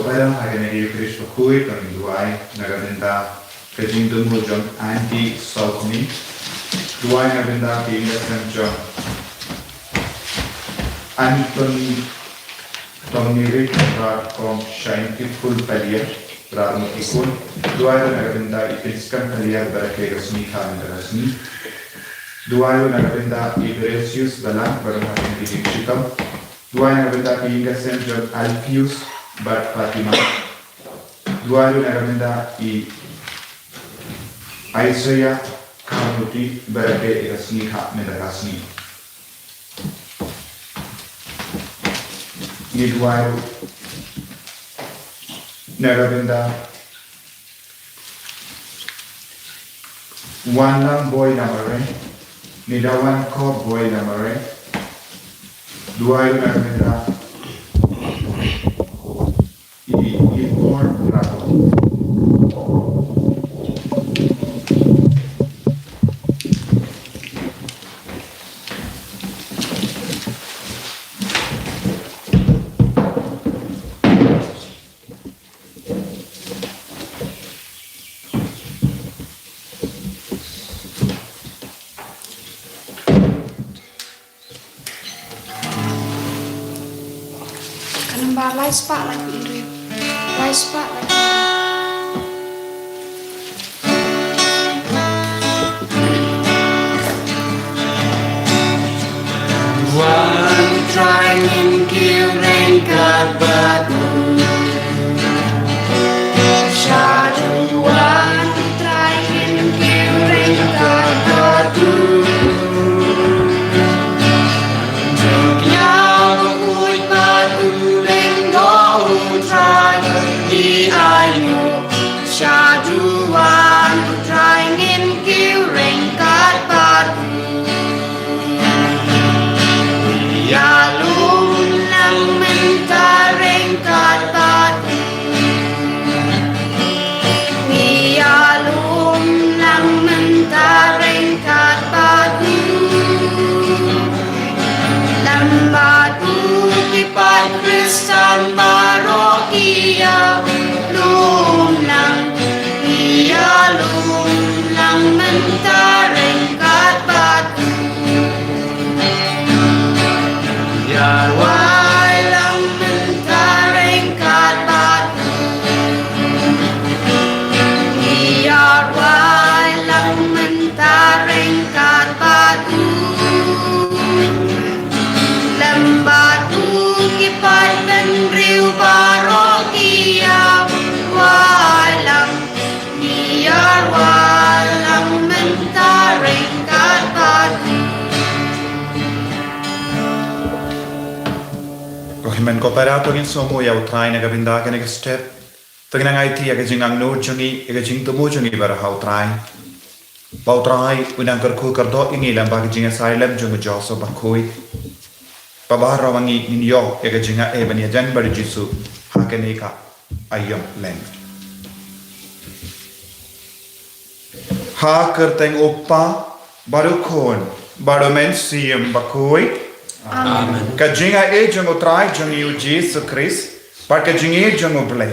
kopera hagenegi Kristo kui kami duai nagabenda kajing dumu jong anti salkmi duai nagabenda ki ingatkan jong Anton Tomiri Rat Kom Shainti Full Palier Ratmo Ikun duai nagabenda ipiskan palier barake resmi kami resmi duai nagabenda Ibresius dalam berhati di Chicago duai nagabenda ki ingatkan jong Alfius Bat Fatima dua nagabenda i Isaiah Kamuti berade resmi hak medarasni ni dua nagabenda wanang boy namare ni dawan ko boy namare dua nagabenda Light spotlight video. Light spotlight. One trying and killing God, but shadow one trying and killing God, but Shaduan trying in killing God, but Yalum lang mentaring God, but Yalum lang mentaring God, but Lambatu kipat Kristan Barokia lum lang lum lang mentaring God, but Yarway lang mentaring God, but Yarway lang mentaring God, but Lambatu kipat dan riu Barokia walang walang mentaring God, but Kohimen koperator in somo ya utrai nagabenda ka step tagna IT aga jingang no jungi aga jing tumu jungi bar hautrai pautrai unang karku kardo ingi lamba jinga silem jungu joso bakoi pabar rawangi ninyo aga jinga ebania jan bar jisu hakane ka ayam leng ha kerteng opa baru kon baru men siem bakoi Amen. Kajinga e jango trai jangi u Jesus Christ par kajinga jango blai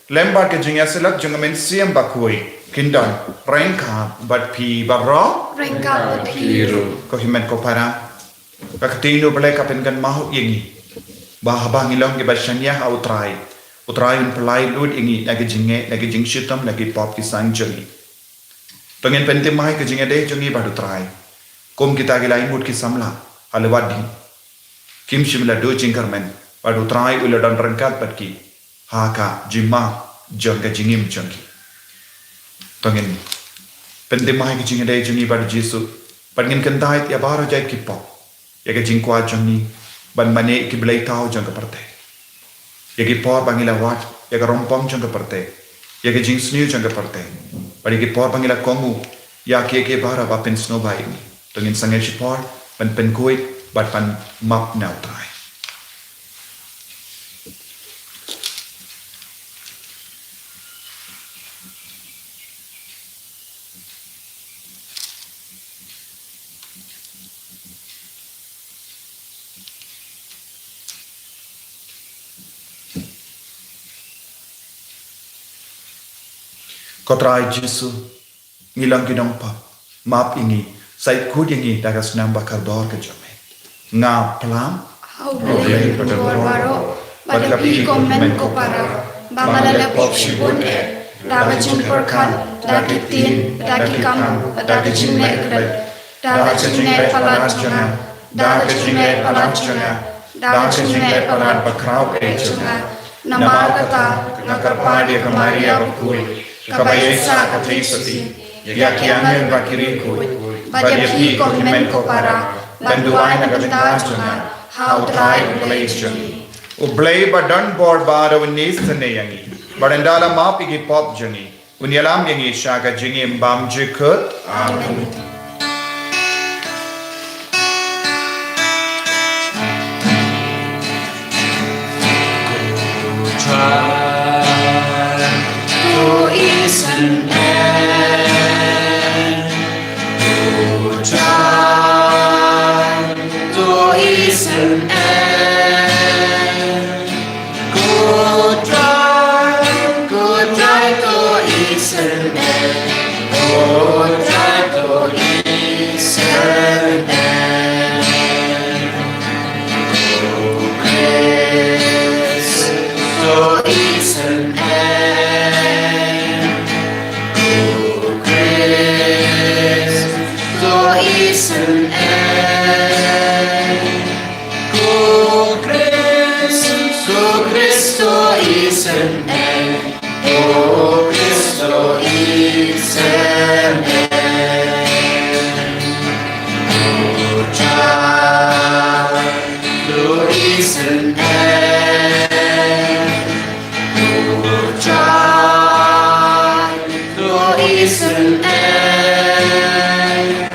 lemba kajinga selak jango men siem bakoi kindan rengka bat pi barro Rengka piru. ko himen ko para kakatino blai kapen kan mahu yengi bahabang ilong ke basanya au trai utrai un pelai lud ingi lagi jing shitam lagi pop ki sang jangi pengen penting mai kajinga de jangi baru trai kom kita gilai mut ki samla halwadi Kim shimla do jingkarmen padu trai ula dan rengkat patki haka jima jangka jingim jangki tongin penting mai ki jinga dai jungi padu Jesu pangin kentai ya baro jai ki pop ya ka jingkwa jungi ban mane ki blai tau jangka parte ya ki por bangila wat ya ka rompom jangka parte ya ka jing sniu jangka parte padi ki por bangila kongu ya ke bara ba pen snow bai tongin sangai shi por ban pen koi but pan map now try. Kotrai Jesu ngilang gidong pa map ingi sai kud ingi dagas nam bakar dor ke jame nga pelam Hau boleh bor baro pada pi komen ko para bamala pop shibun daga jempor kan dagi tin dagi kam dagi jinne kred daga jinne palat chunga daga jinne palat chunga daga jinne palat bakrau ke chunga nama kata ngakarpadi kemari akui kabayesa katrisati yakiangen bakiriku pada pi komen ko para banduan nagabinta chunga how try relation Ublay badan bor baro nis ne yangi barandala map igi pop jangi unyalam yangi shaga jingi mbam jikut amen Who is an end? Who tried? Who is an end? Good try, who is an end? Good try, who is an end? Oh, grace, who is an end? Oh, grace, who is an end? Oh, grace, Christo is an end. Oh, Christo is an end. Oh, child, who is an end. Oh, child, who is an end.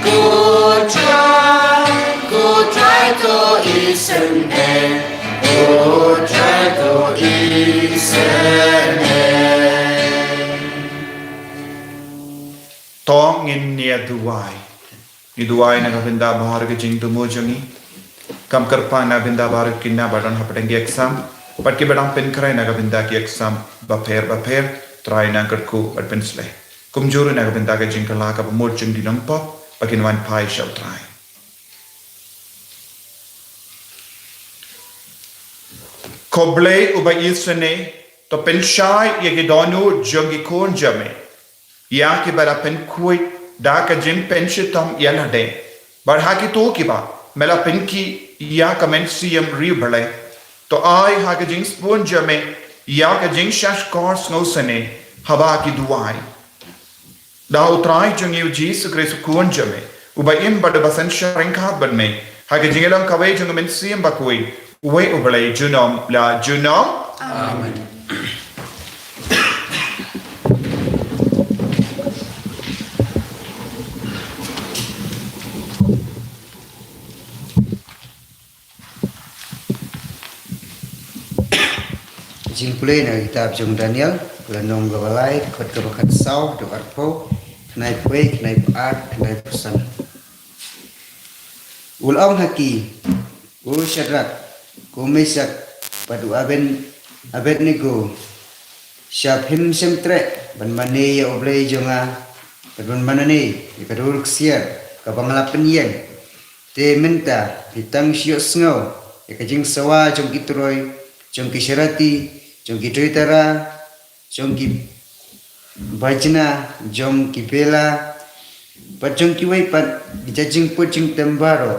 Good try to is an end. Good try to is an end. tong in nia duai ni duai na gabinda bahar ke jing tu mojangi kam karpa na binda bar kinna badan hapadengi exam patke badang pen krai na gabinda ki exam baper try na karku at pensle kumjuru na gabinda ke jing kala ka mo jing di nampa pakin wan pai shall try koblei uba isene to pen shai ye gedonu jongi kon jame ya ki bara pen kui da ka jim pen shitam yana de bar ha ki to ki ba mela pen ki ya ka men siem ri bale to ai ha ka jing spon jame ya ka jing shash course no sene haba ki duai da utrai jongi Jesus Christ kon jame uba im bad basan sharing ka bad me ha ka jingelam ka we jong men siem ba kui we ubale junom la junom amen Jing pulih na kitab Jong Daniel Lanong gabalai kot kebakat sau do arpo knai pue knai paat knai pesan ulam haki u Shadrach ku Mesak padu Abednego syabhim semtre ban mane ya oblei jonga ban manane ikadur ksiar kabangla penyen te menta hitang siok sngo ikajing sawa jong kitroi jong kisharati jong kitoitara jong ki bajna jong ki bela pat jong ki wai pat dijajing pucing tembaro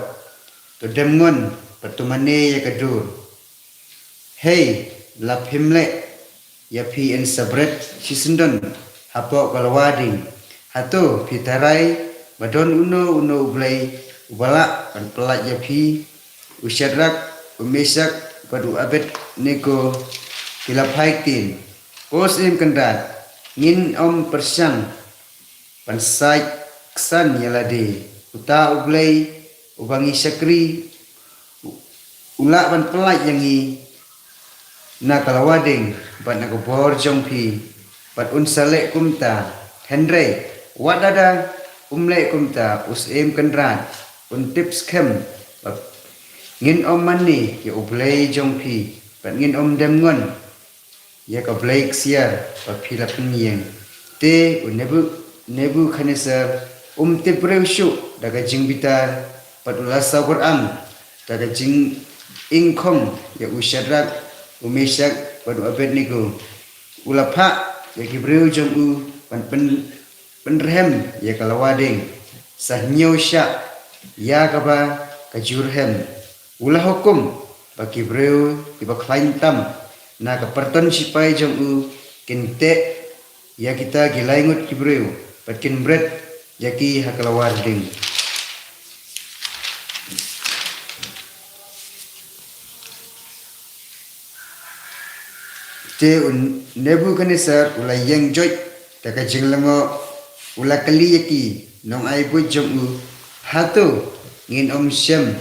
to demngon patumane ya kadur hey laphimle ya pi en sabret sisundon hapo kalwading hato pitarai badon uno ublai ubala kan pelat ya pi Shadrach Mesak padu Abednego kilap haitin pos im kendat ngin om persang pansai ksan yalade uta ublai ubangi sakri ula ban pelat yangi na kalawading ban aku bor jongpi pat unsale kumta Henry wadada umle kumta us im kendat un tips kem ngin om mani ya ublai jongpi pat ngin om demngon ya ka blake siar pa philapin yang te Nebuchadnezzar te preushu daga jing bitar patula sabar am daga jing ingkong ya Shadrach Meshach padu Abednego ulapha ya Gibril jong u penrehem ya kalawading sahnyosha ya kaba kajurhem ulah hukum bagi Gibril tiba klaintam na kaperton sipai jong u kinte ya kita gilaingut Gibril patkin bret yaki hakalawading te Nebuchadnezzar ulai yang joy daga jinglango ula kali yaki nong ai bu jong u hatu ngin Shem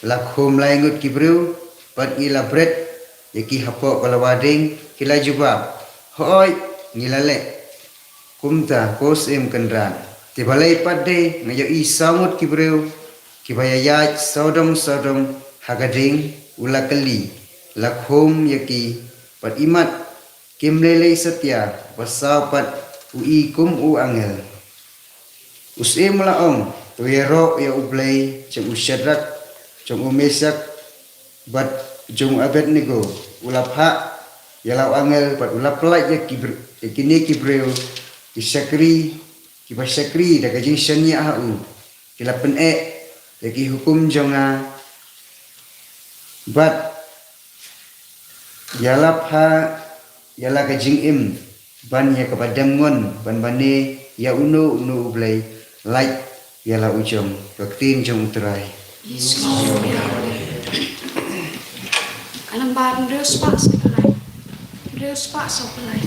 lakhom laingut Gibril pat ila bret yaki hapo kalawading kila juba hoi ngilale kumta kosim kendran tibalai pade ngayo isamut Gibril kibayayat Sodom hagading ula kali lakhom yaki pat imat kimlele setia pasapat ui kum u angel usim laong tuero ya ublay jeng Shadrach jeng Meshach bat jeng Abednego ulapha yalau angel pat ulap pelaj ya kini Gibril kisakri daga jeng shania hau kilapen yaki hukum jonga bat yalapha yala ka jingim ban ya kapadamngon ban bane ya unu ublay like yala ujong baktin jong utray Kanang barang Deus pak sepelai. Deus pak sepelai.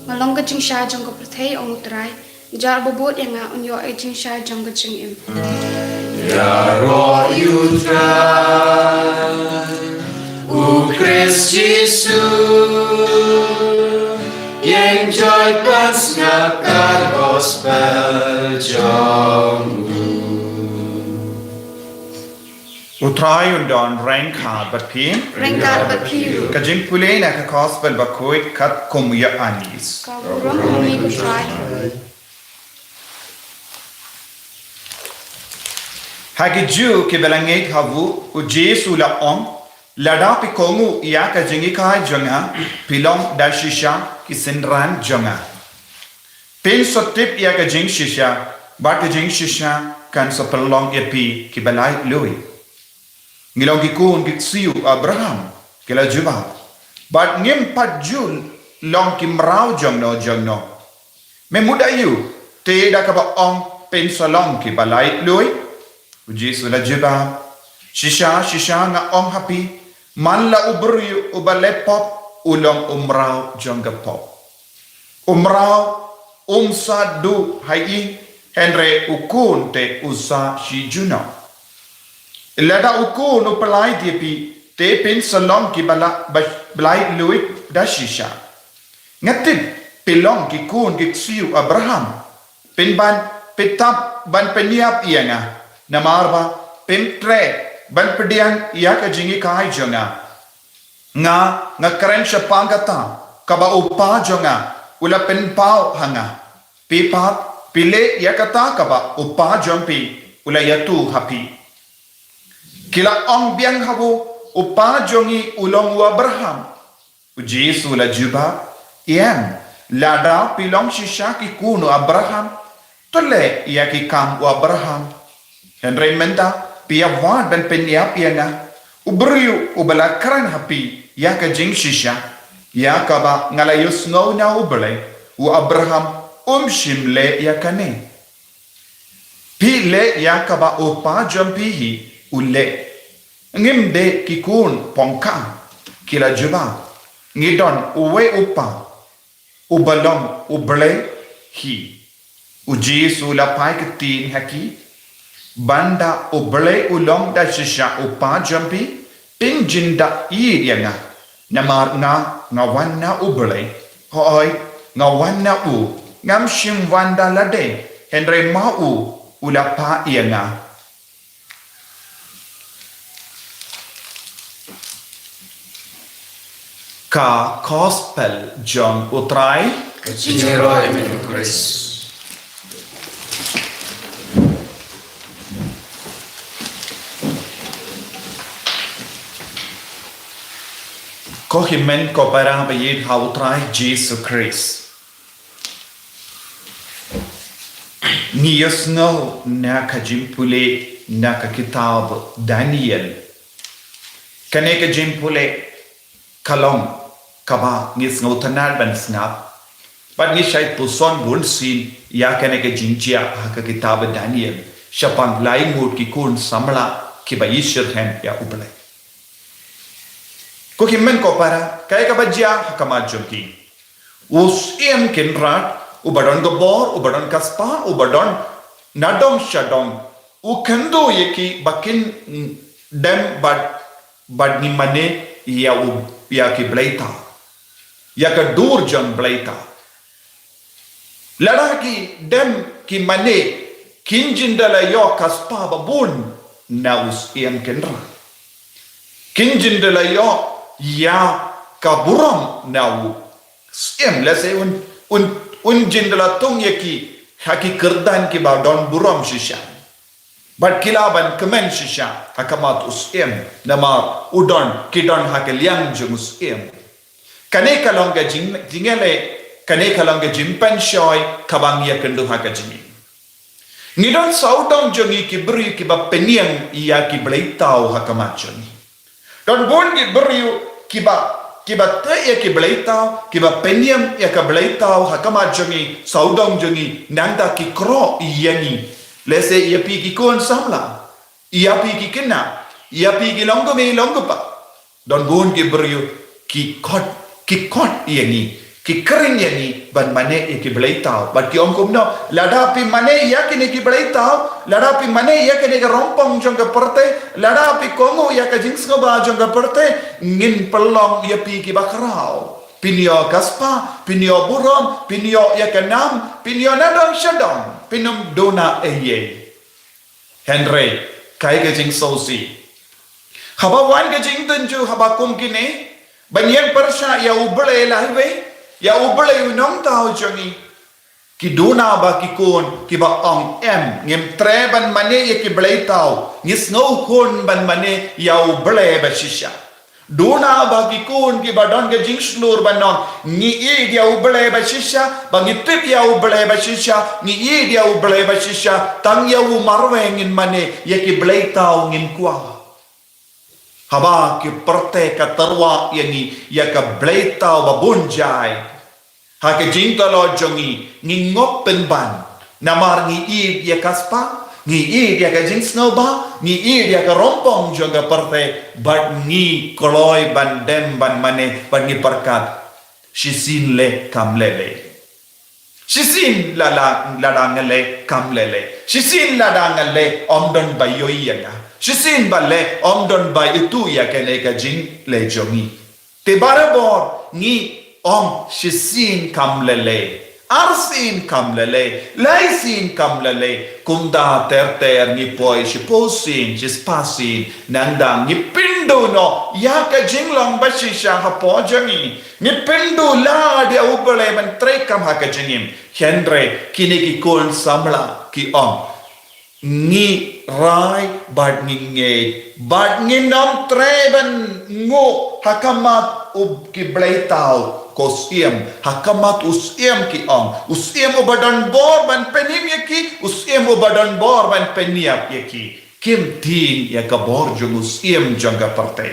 Malong ka jing sha jong ko prathei ong utrai jar bobot yang nga unyo ai jing sha jong ka jing im Ya ro utrai u Christ Jesus yang joy pas ngakar gospel jong utrai undon rengka bat pin rengkat bat piu kajing pulay na ka gospel bakoy kat kumuya anis ka rom mi ko try hagi ju ke belangay havu u Jesu la om lada pi kongu ia ka jingi kai jonga pilong da shisha ki sindran jonga pen sotip ia ka jing shisha ba ka jing shisha kan so pelong epi ki balai lui ngilong ki kun ki siu Abraham kila juba bat ngim pat jul long ki mrau jongno me mudayu te da ka ba ong pen solong ki balai lui uji sula juba shisha nga ong happy man la ubru ubalepop ulong umrau jonga pop umrau sadu hai henre ukun te usa shijuno lada ukun upalai dipi te pen salong ki balai lui da shisha ngatip pilong ki kun ki siu Abraham pen ban petap ban peniap ianga namarba pen tre ban pediang ia ka jingi kai jonga nga karen pangata kaba upa jonga ula pen pau hanga pipat pile ia kata kaba upa jompi ula yatu happy kila ong biang habu upa jongi ulong Abraham uji sula juba iam lada pilong shisha ki kuno Abraham tole ia ki kam Abraham henry menta pia wad dan penya pianga ubru ubala karan happy ya ka jing shisha ya ka ba ngalayus ngau na ubale u Abraham shimle ya kane pile ya ka ba upa jampi hi ule ngimde kikun pongka kila juba ngidon uwe upa ubalong uble hi uji sula pai ketin haki banda uble ulong da shisha upa jampi pinjinda iyanga namar nga wanna uble hoi nga wanna u ngam shim wanda lade henry mau ulapa iyanga ka gospel John utrai Keciro emin Christ. ko himen ko para bayid ha utrai Jesus Christ niyos no na kajimpule na ka kitab Daniel kane ka jimpule kalong kaba ngis ngautanal ban snap but ni shai puson bun sin ya kane ka jinjia ha ka kitab Daniel shapan lai mut ki kun samla ki bayishir hen ya ubale ko himen ko para kay ka bajia hakamat jumki us em kenrat ubadon gobor ubadon kaspa ubadon nadong shadong ukendo yeki bakin dem bad ni mane ya ki blaita ya ka dur jan blaita lada ki dem ki mane kinjindala yo kaspa babun na us em kenra kinjindala yo ya kaburam nawu siem lase un jindala tung yaki haki kerdan ki ba don buram shisha but kilaban kemen shisha hakamat usiem nama udon kidon hakeliang jumusiem kane kalonga jingele kane kalonga jimpan shoy kabang ya kendu hakajini nidon saudong jongi ki bri ki ba peniang iya ki bleitau hakamat joni don bon ki bri kiba te ya ki bleitau kiba peniam ya ka bleitau hakama jongi saudong jongi nanda ki kro yani lese ya pi ki kon samla ya pi ki kena ya pi ki longo pa don bon ki brio ki kot yani ki kering yani ban mane ya ki bleitau bat ki ongkom no lada pi mane ya ki bleitau lada pi mane ya ki rompong jonga perte lada pi kongo ya ka jingsgo ba jonga perte ngin pelong ya pi ki bakrao pinyo kaspa pinyo burom pinyo ya kanam pinyo nadong shadong pinum dona eye henry kai ka jing sosi haba wan ka jing tenju haba kum kine banyan persha ya uble lahwe ya uble unong tao jongi ki duna ba ki kon ki ba ong em ngem tre ban mane ye ki blei tao ngis no kon ban mane ya uble ba shisha Duna bagi kun ki badon ke jing slur banon ni e dia uble ba shisha bagi trip ya uble ba shisha ni e dia uble ba shisha tang ya u marwe ngin mane ye ki blei tau ngin kwa haba ki perte ka tarwa yani ya ka blei tau ba bunjai ha ke jing talo jongi ni ngop pen ban namar ni e ya kaspa ni i dia ka jing snowba ni i dia ka rompong juga parte but ni koloi ban dem ban mane ban ni perkat shisin le kamlele shisin ladang le kamlele shisin ladang le omdon bayoi ya shisin balle omdon bay itu ya kene ka jing le jongi te barabor ni om shisin kamlele Arsin kamlele, laisin kamlele, kunda ter ni poi shiposin, shispasin, nandang ni pindu no, ya ka jinglong bashisha hapojangi, ni pindu la dia ubale man trekam hakajingim, Henry kini ki kon samla ki ni rai bad ni nom treban ngo hakamat ub ki blaitau kosiem hakamat usiem ki usiem obadan bor ban penim yaki usiem obadan bor ban peniap yaki kim tin ya ka bor jong usiem jong ka parte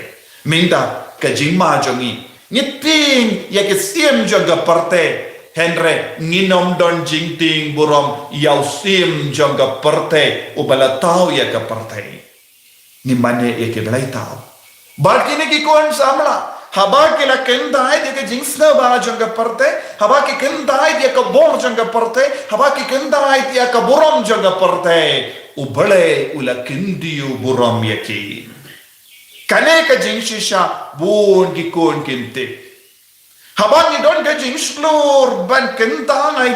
minda ka jingma jongi nitin ya ke siem jong ka parte Henry nginom don jingting burom yau sim jong ka parte obalatau ya ka parte ni mane ya ke blaitau barkine ki kon samla haba ke la kendai dia ke jingsna ba janga parte haba ke kendai dia ke bor janga parte haba ke kendai dia ke borom janga parte ubale ula kindiu borom yaki kane ka jingshisha bun ki kon kinte haba ni don ka jingslur ban kendai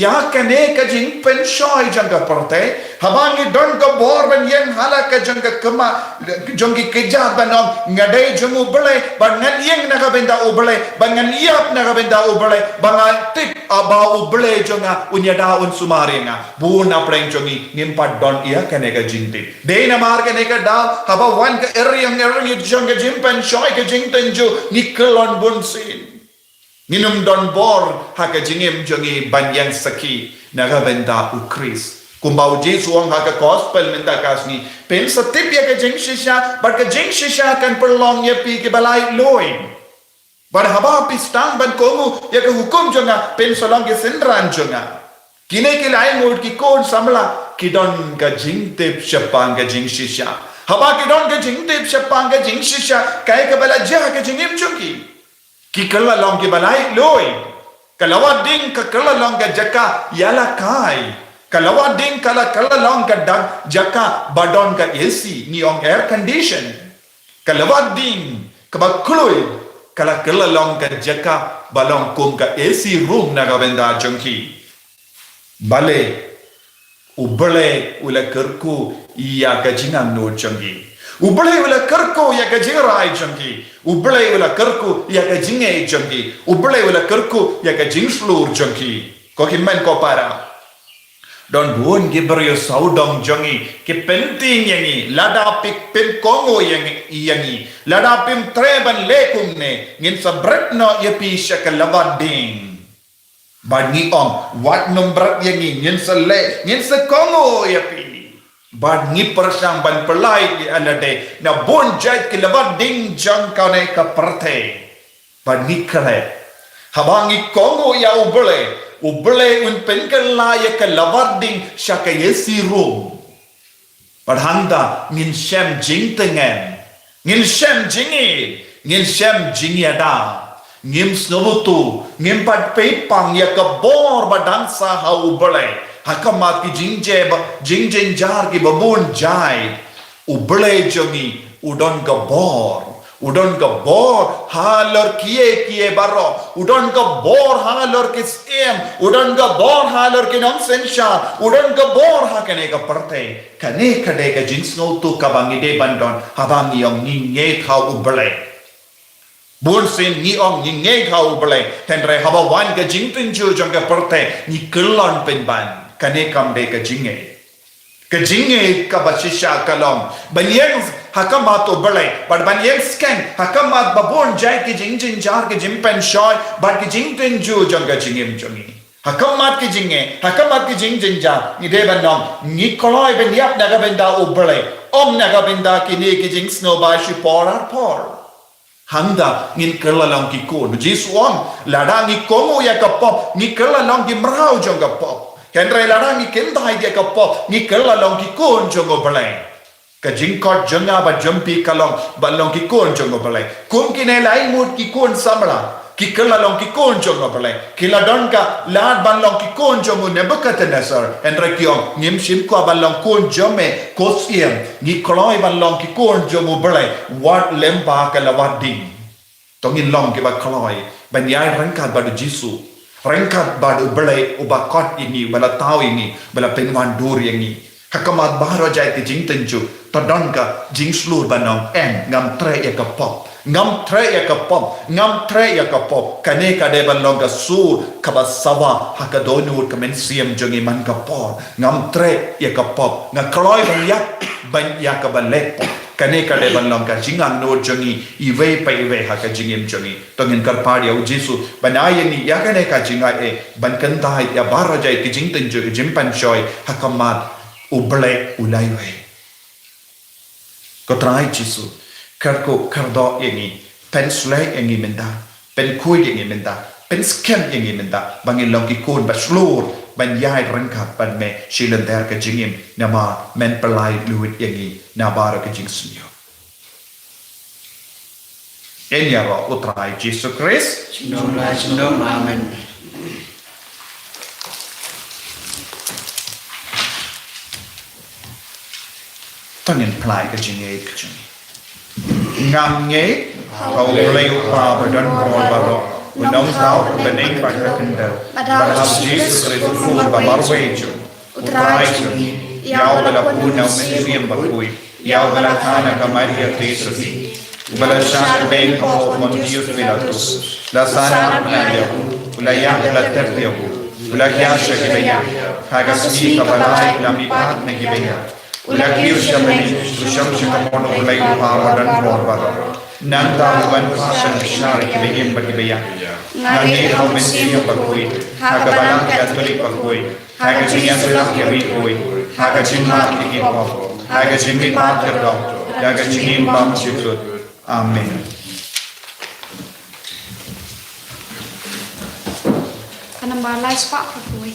ya kane ka jing penshoi janga parte haba ni don ka bor ban yen hala ka janga kama jongi keja banom ngadai jongu bele bangan yeng naga benda ubele bangan iap naga benda ubele bangan tik aba ubele jonga unyada un sumarenga buna preng jongi nimpat don ia kane ka jingte de na mar kane ka da haba wan ka eriang jonga jimpen shoi ka jingtenju nikelon bunsin Minum don bor haka jingim jongi banyang saki naga benda ukris kumbau Jesu ang haka gospel minta kasni pen satip ya ka jing shisha but ka jing shisha kan perlong ya pi ke balai loin but haba pistang ban komu ya ka hukum jonga pen solong ke sendran jonga kine ke lai mud ki kon samla kidon ka jing tip shapang ka jing shisha haba kidon ka jing tip shapang ka jing shisha kai ka bala ja ka jingim jongi ki kala long ki balai loi kalawa ding ka kala long ka jaka yala kai kalawa ding kala long ka dag jaka badon ka AC ni on air condition kalawa ding ka bakloi kala long ka jaka balong kum ka AC room na ga benda jongki bale ubale ula kerku iya ka jingan no jongki ubale ula kerku ya ka jingai jongki ubale ula kerku ya ka jingai jongki ubale ula kerku ya ka jingslur jongki ko kimmen ko para don buon gibrio saudong jongi ke penting yangi lada pik pen kongo yangi lada pim treban lekum ne ngin sabretno yapi shakalabading bani om wat nombrat yangi ngin sale ngin sa kongo yapi bad ngi persang ban pelai di alade na bon jait ke labat ding jang kane ka parte bad ngi kale habangi kongo ya ubele un penkel la ya ke labat ding shaka yesi rum bad handa ngin shem jing tengen ngin shem jingi ada ngim snobutu ngim pat pepang ya ke bor badansa ha ubele hakamat ki jing jar ki babun jai ubele jongi udon ka bor halor kiye baro udon ka bor halor ki stem udon ka bor halor ki nonsensha udon ka bor hakane ka parte kane kade ka jinsno tu kabangi de bandon habangi yong ninge kha ubele bun sin ni ong ninge kha ubele tenre haba wan ka jingtin ju jong ka parte ni kelon pen ban kane kam de ka jinge ka bashisha kalong banyang hakamat to belai bad ban yem scan hakamat babon jai ki jing jar ki jim pen shoy bad ki jing ten ju jong ga jingem jongi hakamat ki jinge hakamat ki jing jar ni de ban nong ni koloi ben yap naga ben da o belai om naga ben da ki ni ki jing snow ba shi por handa ngin kerlalong ki kon jisuam ladang ni komo ya kapop ni kerlalong ki mrau jong kapop kendrai ladang ni kendai dia kapop ni kerlalong ki kon jong belai ka jingkot jonga ba jumpi kalong balong ki kon jong belai kum ki ne lai mut ki kon samla ki kerlalong ki kon jong belai ki ladon ka lad balong ki kon jong Nebuchadnezzar endra kiong nim sim ko balong kon jome kosiem ni koloi balong ki kon jong belai wat lemba ka lawat ding tongin long ki ba koloi ban yai rangkat ba jisu rangkat ba belai ubakot ini bala tau ini bala penwan dur ini hakamat bahro jai ki jing tenju tadon ka jing slur banong ngam tre ya ka pop ngam tre ya ka pop kane ka de ban long ka sur ka ba sawa hakadonu ka men siam jongi man ka pop ngam tre ya ka pop nga kloi ban ya ka ba lek kane ka de ban long ka jingang no jongi iwe pa iwe ha ka jingim jongi tongin kar pa dia jisu banai ni ya kane ka jinga ban kan dai ya bara jai ki jing ten jo jim pan choi hakamat uble ulaiwe ko trai jisu karko kardo yengi pen slay yengi menda pen kuy yengi menda pen skem yengi menda bangin long ki kon ba slur ban yai rangkat ban me shilan der ka jingim nama men pelai luit yengi na bara ka jing sunyo enya ro utrai Jesu Christ Shalom amen tangin pelai ka jingai ka jingi ngam nge kau boleh upah badan bawah baro menong tau bening pada kendal pada Jesus Kristus pun babar weju utrai juni yau bala pun nau mensiam bakui yau bala kana kamaria tesusi bala shan ben kau Pontius Pilatus la sana penadia ulayang la tertia ulagya shakibaya kagasmi kabalai lami pat negibaya ulagyo shamani tusham shikamono ulay upah badan bawah baro nanda bukan pasang syari kibigim bagibaya nani kau mensiam bakui hagabalang katolik bakui hagajinya selang kibikui hagajimah kikipop hagajimah kerdok hagajimah bam syukur amin. Kanamba lai spak bakui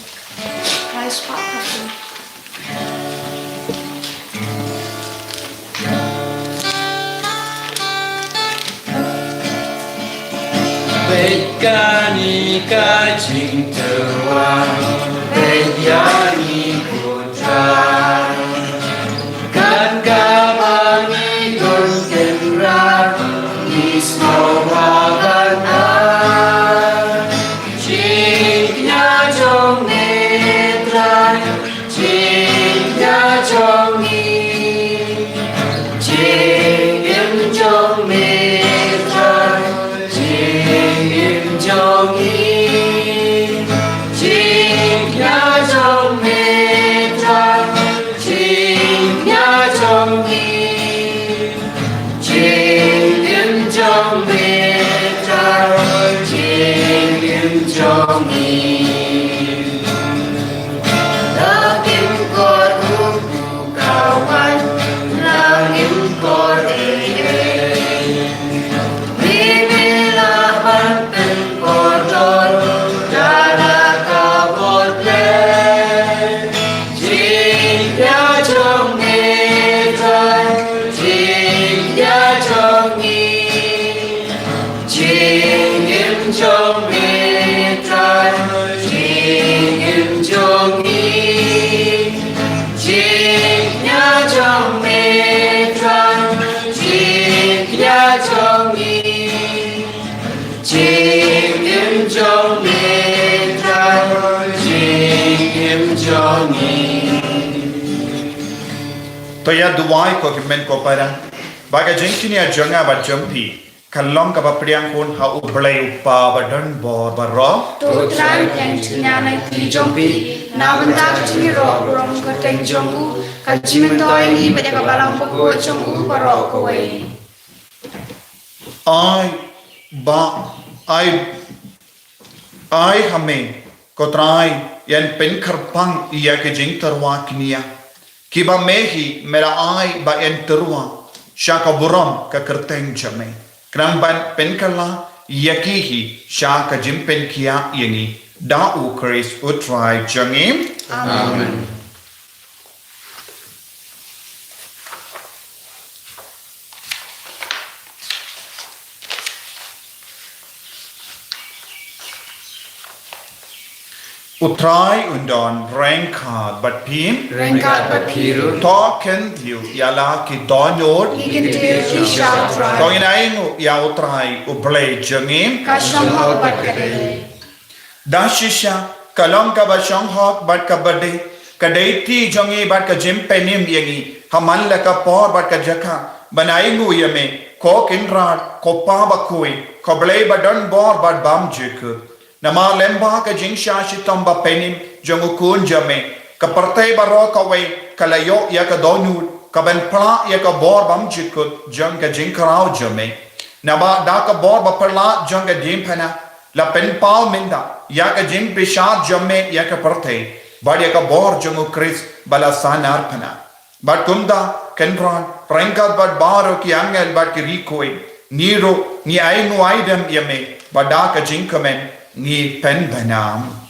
Bekani kajing terang Bejani putra Kan kabangi don kenra Ismawaban Ciknya jong netra Ciknya jong ni Cikim jong netra Jongi, Jingya Jong Metra, Jingya Jongi, Jingim Jong Metra, Jingim Jongi. Lagim kor huku kawan, lagim kor तो यह दुआई को कि मैं को परा बागा जिंकिनिया जंगा बा jumpy kalong ka ba priang kun ha ublay upa ba dan bor ba ro tu trai yang china nai ti jompi na banda chini ro rom ka teng jongu ka chimen doi ni ba ka balang ba ko jongu ba ro ko wei ai hame ko trai yan pen karpang iya ke jing tarwa knia ki ba mehi mera ai ba en tarwa shaka buram ka kerteng jame kram ban pen kala yakihi shaka jim pen kia yangi da u kris utrai jangim amen utrai undon rengkad bat pim rengkat ba Piru to ken tiu yala ki donod ikin tiu ki sha to trai inaingu ya utrai ublay jangim ka sham ha ba ka de dashisha kalong ka ba shong hok bat ka bade kadaiti jongi bat ka jim penim yangi haman la ka por bat ka jaka banaingu yame ko kinrat ko pa ba kui ko blay ba don bor bat bam jik nama lemba ka jing sha shitam ba penim jongu kun jame ka partai ba ro ka we kalayo ya ka donu ka ben pla ya ka bor bam jik jang ka jing karau jame naba da ka bor ba pla jang ka dim phana la pen pal minda ya ka jing pishat jamme ya ka partai ba ya ka bor jongu kris bala sanar phana ba kumda kenran prankat ba baro ki angel ba ki rikoi niro ni aingu aidam yame ba da ka jing kamen ni pen banam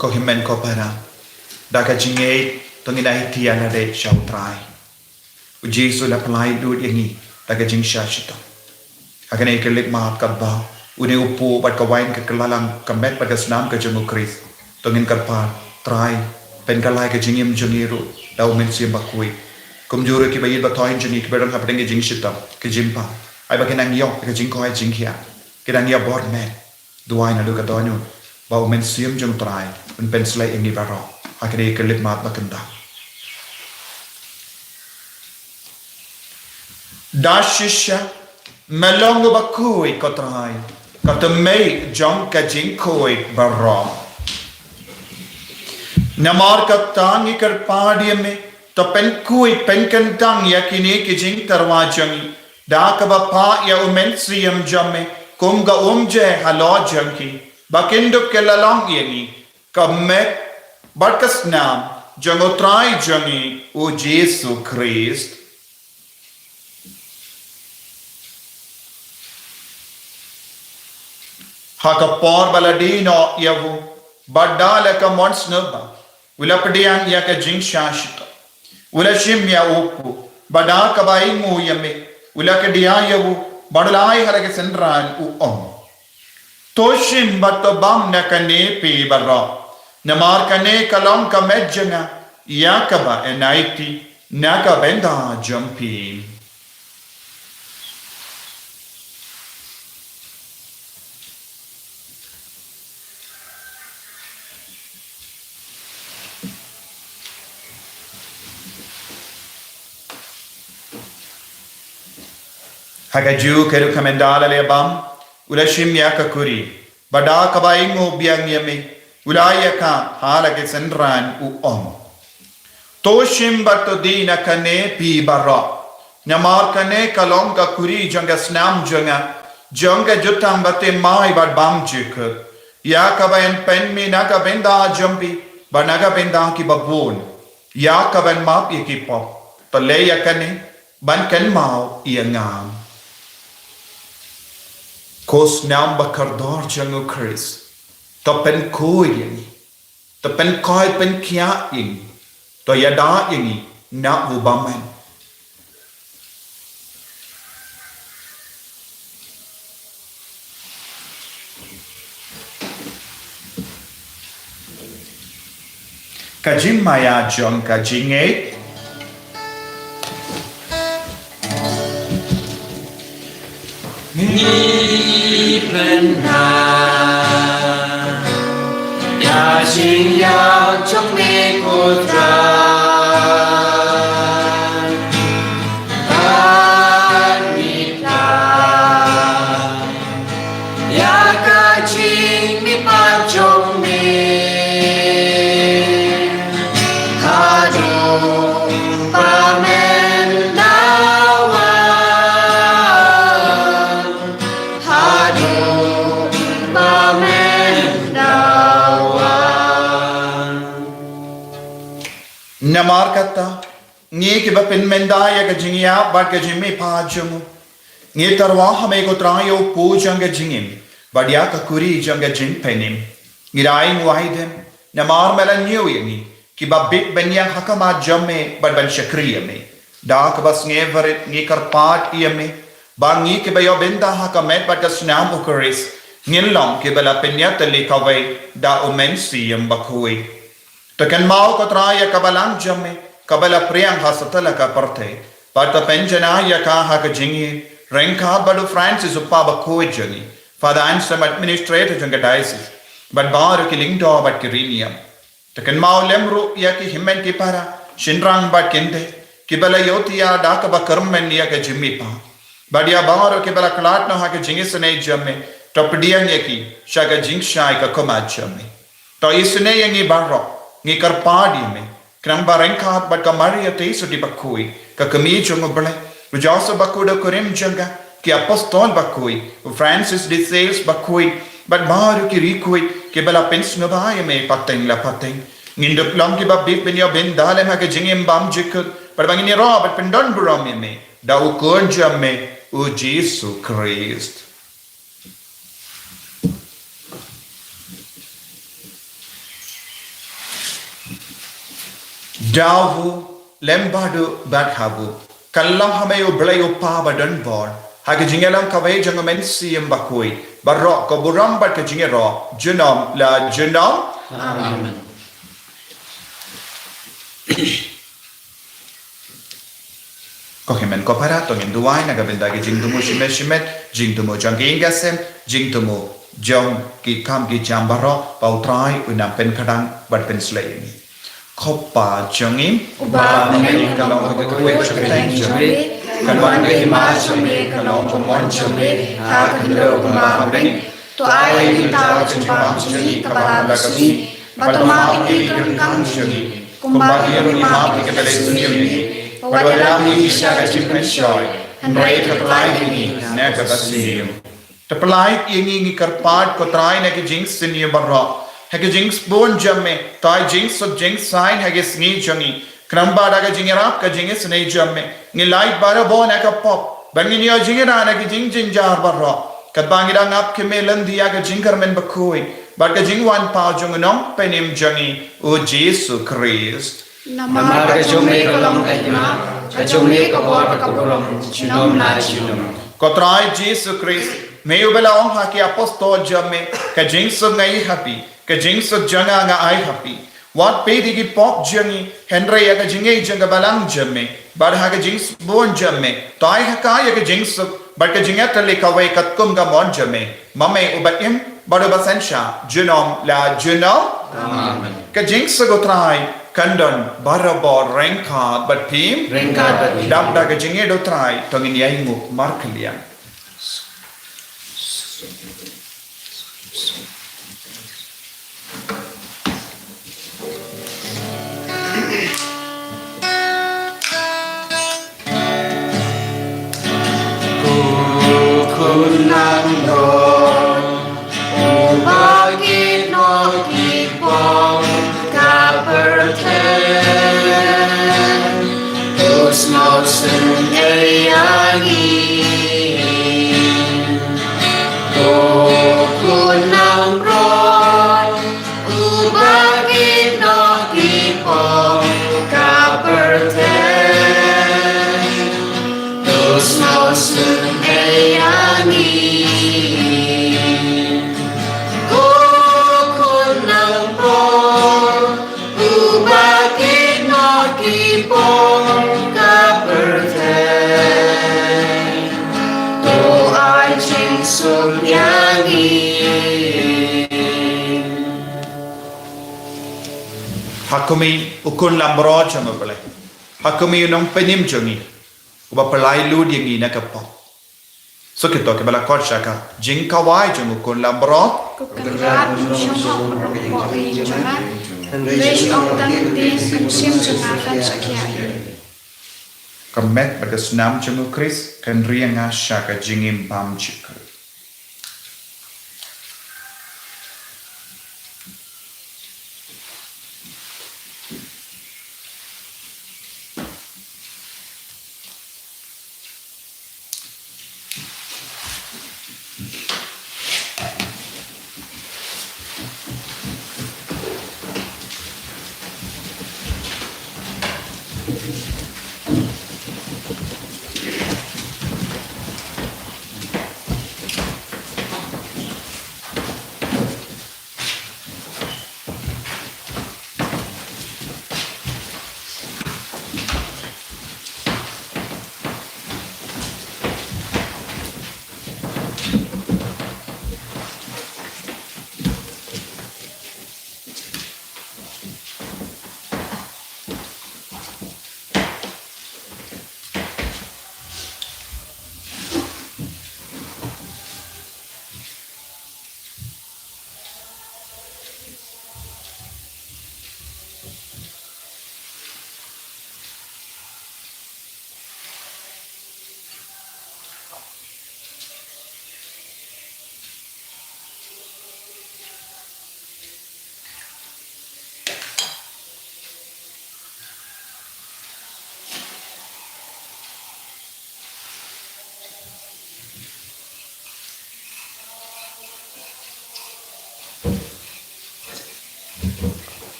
ko himen ko para da ka jinge tongina hitiana de shautrai u jesu la plai du yangi da ka jing sha shita agane ke lit ma ka ba une upu bat ka wain ka kalalang ka met pa ka snam ka jamu kris tongin ka pa trai pen ka lai ka jingim jungiru da u men sim bakui kum jure ki bayit ba toin juni ki berang ha peng jing shita ke jimpa ai ba ke nang yo ka jing ko ai jing khia ke nang ya bor me duai na du ka donyu ba u men sim jung trai un pen slai ingi baro akene ke lit mat ba kanda dashisha melong ba kui ko trai ka te mei jong ka jing koi baro namar ka tangi kar padi me to pen kui pen kan tang ya kini ki jing tarwa jang da ka ba pa ya u men sim jamme kum ga je halo jang ki bakinduk ke lalong yangi kamet barkas nam jangotrai jangi o Jesu Christ haka por baladino yavu badala ka monsnaba ulapdian ya ka jing shashita ulashim ya uku badaka baingu yame ulakadia yavu badalai harake sendran u toshim batobam nakane pe barra namar kane kalam ka medjana yakaba enaiti naka benda jampi. ค Hagaju keru kamendala le bam ulashim ya kakuri bada kabai ngo biang yami ulaya ka hala ke sendran u om toshim batodina kane pi barra Namar kane kalong ka kuri janga snam janga jutang bate mai bad bam jikut ya kabayan pen mi naga benda jambi banaga benda ki babun ya kaban map iki pop pale ya kane ban kan mau ia ngam kos nam bakardor jangu Chris to pen koi yani to pen koi pen kia ing to yada yani na vu baman Kajim maya jong kajinge Ni plen ha Ya xin ya trong mê cô tra An mi ta Ya ca chinh mi pa trong mê Namar kata nge ke bapin mendaya ka jingya bad ka jimme pajumu nge tarwa hame ko trayo pu janga jingim badya ka kuri janga jin penim ngirai muaidem namar melanyo yani ki babit benya hakama jamme bad ban shakriya me da ka bas nge varit nge karpat yame bangi ke bayo benda hakamet bad ka snam ukaris ngilong ke bala penya tali kawai da umensi bakhui Takan mau ko traya kabalang jamme kabala priyang hasatala ka parte pata penjana ya ka ha ka jingi renka badu Francis uppa ba ko jani father ansam administrator janga diocese but bar ki lingdo but kiriniam takan mau lemru ya ki himmen ki para shinrang ba kende kibala yotiya da ka ba karmen ya ka jimmi pa badia bar ki bala klat na ha ka jingi sene jamme topdiang ya ki shaga jing shai ka koma jamme to isne yangi barro ngi karpadi me kram bareng khat bat kamaria te sudi bakui ka kami chung bale ujaso bakuda kurim janga ki apostol bakui Francis de Sales bakui bat baru ki rikui ke bala pens no bae me pateng la pateng ngindup lam ki babit ben yo ben dale ma ke jingem bam jikut par bangini ro bat pendon buram me da u kon jamme u Jesus Christ Davu lembadu badhabu kallam hameyo blayo pa badan bor hage jingelam kawai jangamen siem bakui barro ko buram bat ke jingero junam la junam Amen ko hemen ko para to ngin duai na gabenda ge jingtumo shimet jingtumo janging gasem jingtumo jong ki kam ki jambaro pautrai unam pen kadang bat pen slay Kopa jangim Uba mengenai kalau kekuat sekreteng jangim Kalwan ke hima jame kalau pemon jame ha kendo kema beng to ai kita jumpa jami kepala besi batoma ini kerengkang jami kumbang yang lima ke bele dunia ini pada dalam bisa kecipkan shoy hendrai terpelai ini nak besi terpelai ini kerpat kotrai nak jinx sini barra hage jinx bon jamme tai jinx so jinx sign hage sni jangi kramba daga jingerap ka jinx nei jamme ni light bara bon ka pop bangin yo jingera na ki jing jing jar barra kat bangira ngap ke melan dia ka jingkar men bakoi bar ka jingwan pa jong nom penim jangi o Jesus Christ Namar ka jome ka long ka hima ka jome ka bor ka buram chinom na chinom kotrai Jesus Christ meu bela ong ha ki apostol jamme ka jinx so ngai happy ka jing so janga nga ai happy wat pe di ki pop jangi henry ya ka jingai janga balang jamme bar ha ka jing bon jamme tai ha ka ya ka jing so bar ka jinga tale ka wai kat kum ga mon jamme mame ubaim bar ba sansha junom la junom Amen ka jing so go trai kan don barabor rengka bat pim Rengkat bagi dap daga jinge do trai tongin yai ngu mar kalian Kun nam don Ubagi no kipong Kaperten Tus no sun eyagi Kun nam ron Ubagi no kipong Kaperten Tus no sun eyagi Kun nam ron Ubagi no kipong Kaperten Tu ai chinh sum yagi hakumi ukun lambro chama bale hakumi unong penim jongi uba pelai lu dingi na kapok so kito ke bala kot shaka jing kawai jong ukun lambro Kegerat syuhok berpori jangan Wish ong tang tin sim jangan sakyai kamet bagas nam jongu kris kan rianga shaka jingim pam chikar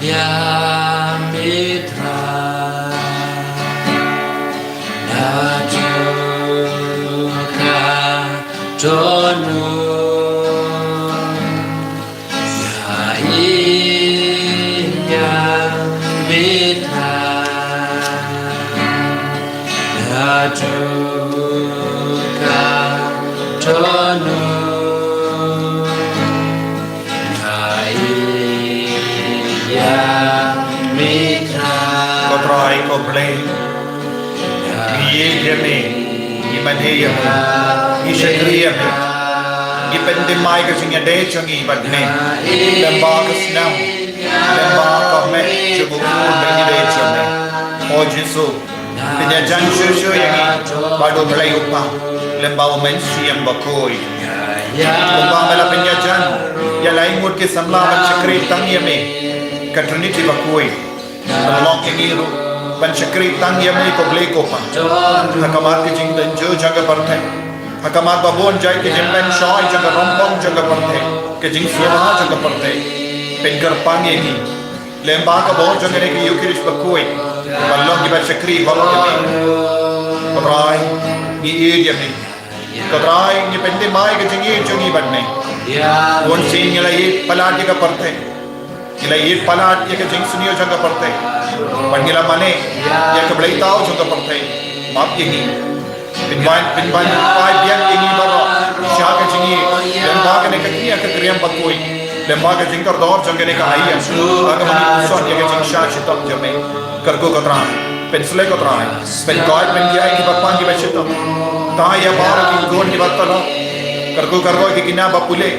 Ya mitra Najuka Jonu Ya mitra Najuka Jonu Kotrai kople Iye yame Imane yame Ishakri yame Ipendimai kasing yade changi badne Lemba kasnam Lemba kame Chubukul benide chame O Jisu Pinyajan shushu yangi Bado play upa Lemba umen siyam bakoi Upa mela pinyajan Yalai mut ke samla chakri tang yame Katraniti bakoi Along Kingiru, Panchakri Tangyamni Kobleko Pan, Hakamat Kijing Danjo Jaga Parthe, Hakamat Babon Jai Kijing Ben Shoy Jaga Rompong Jaga Parthe, Kijing Sura Jaga Parthe, Penkar Pangyani, Lemba Kabo Jaga Neki Yukirish Bakui, Malong Giba Chakri Balogami, Rai, Ni Idiami, ก็ตรายนี่เป็นที่ไม้ก็จริงบัดนี้คนสิงอะไรปลาดก็ปรเทอะไรปลาดก็จริงสุนิโยจังก็ปรเทบัดนี้ละมันเนี่ยยังก็เปล่าเต้าจังก็ปรเทมาอย่างนี้เป็นวันไปเบียนอย่างนี้บ้างชาก็จริงเรื่องบ้ากันในกันนี้ก็เตรียมบัตรคุยเรื่องบ้าก็จริงก็ดอจังกันในกันไอ้ยังก็มันสอนยังก็จริงชาชิตต์จะไม่ก็ก็ตรายเป็นสเลก็ตรายเป็นก้อยเป็นยัยที่บัดปันที่บัดชิตต์ตายya baru ki gon ki batta la kargo ki kina bapule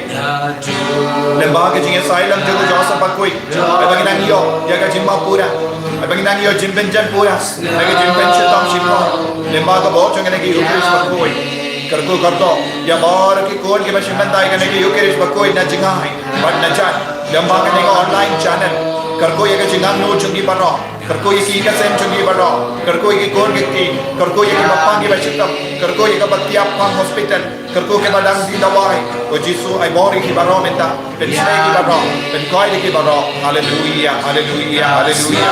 lemba ke jinge sailam jago jasa bakoi ai bagi nang yo ya ka jimma pura ai bagi nang yo jimben jan pura ai ka jimben chitam shimma lemba ka bahut jangane ki ukris bakoi kargo ya baru ki gon ki bashiman dai kane ki ukris bakoi na jingai bad na jan lemba ka ning online channel kargo ya ka jingang no chungi baro kargo ya ki ka sem chungi baro kargo ya ki gon ki kargo ya ki bapang ki bashitam kargo ya ka batiap pang hospital kargo ke badang di dawai ko jisu ai bori ki baro menta pen sai ki baro pen koi ki baro hallelujah hallelujah hallelujah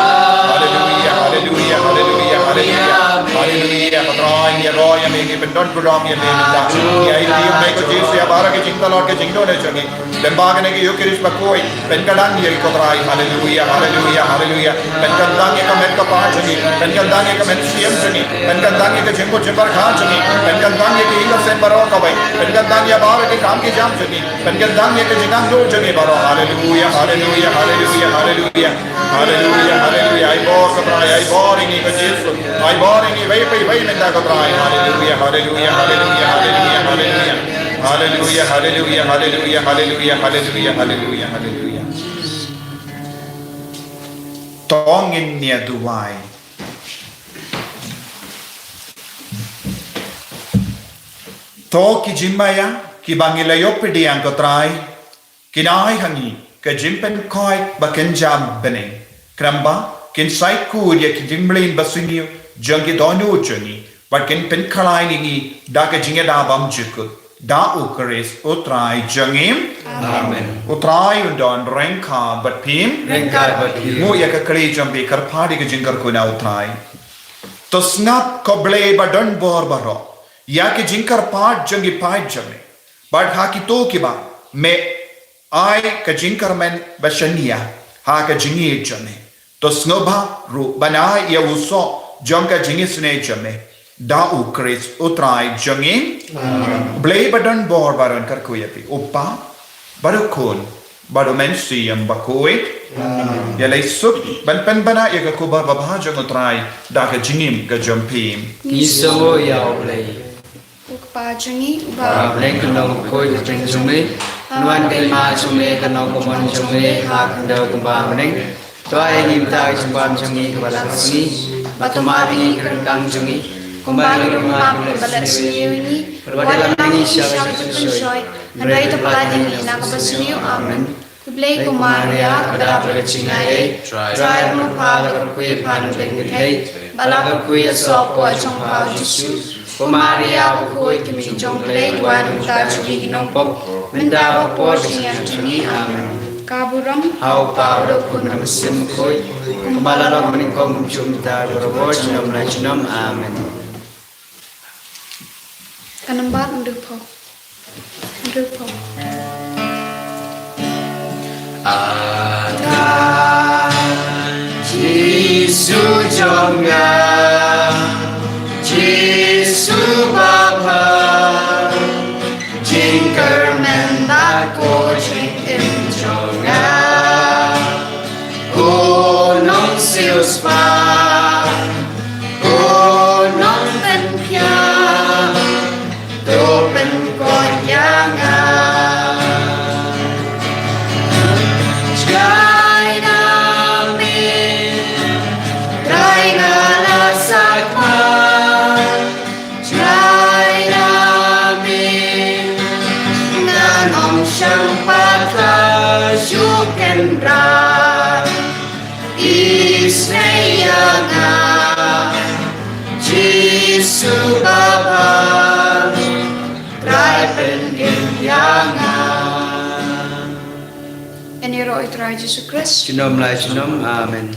hallelujah hallelujah hallelujah hallelujah hallelujah patrai ya roy ya me ki pen don prom ya me menta ya ai di me ko jisu ya bara ke jingta lord ke jingdo ne changi dan ba ne ki yo kirish bakoi pen kadang ya ko trai hallelujah hallelujah hallelujah pen kadang ya ka met ka pa changi pen kadang ya ka met siam changi pen kadang ya ka jingko jimbar kha changi pen kadang ya ki ila sen baro ka bai pen kadang ya bara ke kam ki jam changi pen kadang ya ke jingang do changi baro hallelujah hallelujah hallelujah hallelujah hallelujah hallelujah ai bor ka trai ai bor ni ko jisu ai bor ni vai menta ka trai hallelujah hallelujah hallelujah hallelujah hallelujah hallelujah hallelujah hallelujah hallelujah hallelujah hallelujah hallelujah tongin nia duwai to ki jimmaya ki bangilayo pediang ko trai kinai hangi ka jimpen koi baken jam bene kramba kin sai ku dia ki jimblin basingi jangi donu jangi baken pen khalai ni da ka jinga da bam jikut da ukres utrai jangim Amen. utrai undon renka batpim mu ya ka kri jambe kar phadi ke jingar ko na utrai to snap ko ble badon bor baro ya ke jinkar paat jangi paat jame bad ha ki to ki ba me ai ka jinkar men bashania ha ka jingi jame to snoba ru bana ya uso jonga jingi sne jame da ukres utrai jangi ble badon bor baron kar ko yapi upa barukon baro men siyam bakoi ya lay sup ban bana ya ka kubar babha jang utrai da ka jingim ka jampim Iso yao play. ukpa jangi ba Leng kanong koi jeng jume. Nuan kay ma jume kanong kumon jume. Hak daw kumba meneng. Toa ingin tahu jumbam jungi kebalan sini. Batu mari kerengkang jungi. Kembali rumah kebalan sini ini. Berbadalam ini syawat syawat. Andai itu pelading ini nak bersiniu amin. Kublai kumaria kepada bercingai. Try mupal kerkui pan bengai. Balak kerkui asop kuat congpau jisu. Kumaria berkui kimi jongplay wan tar jungi ginopop. Mendawa por dengan jungi amin. Kaburam Hau pau do kun mesin koi. Kembali orang meningkong jumta berwar jinam la jinam amin. kanembat nduk po. Jisu jonga, Jisu bapa, jingker mendak ko jing jonga, gunung siuspa, gunung penpia, dopen goyangan. Jisu Bapa, try pengenyangan. En Heer, uit Jezus Christus. Shalom, amen.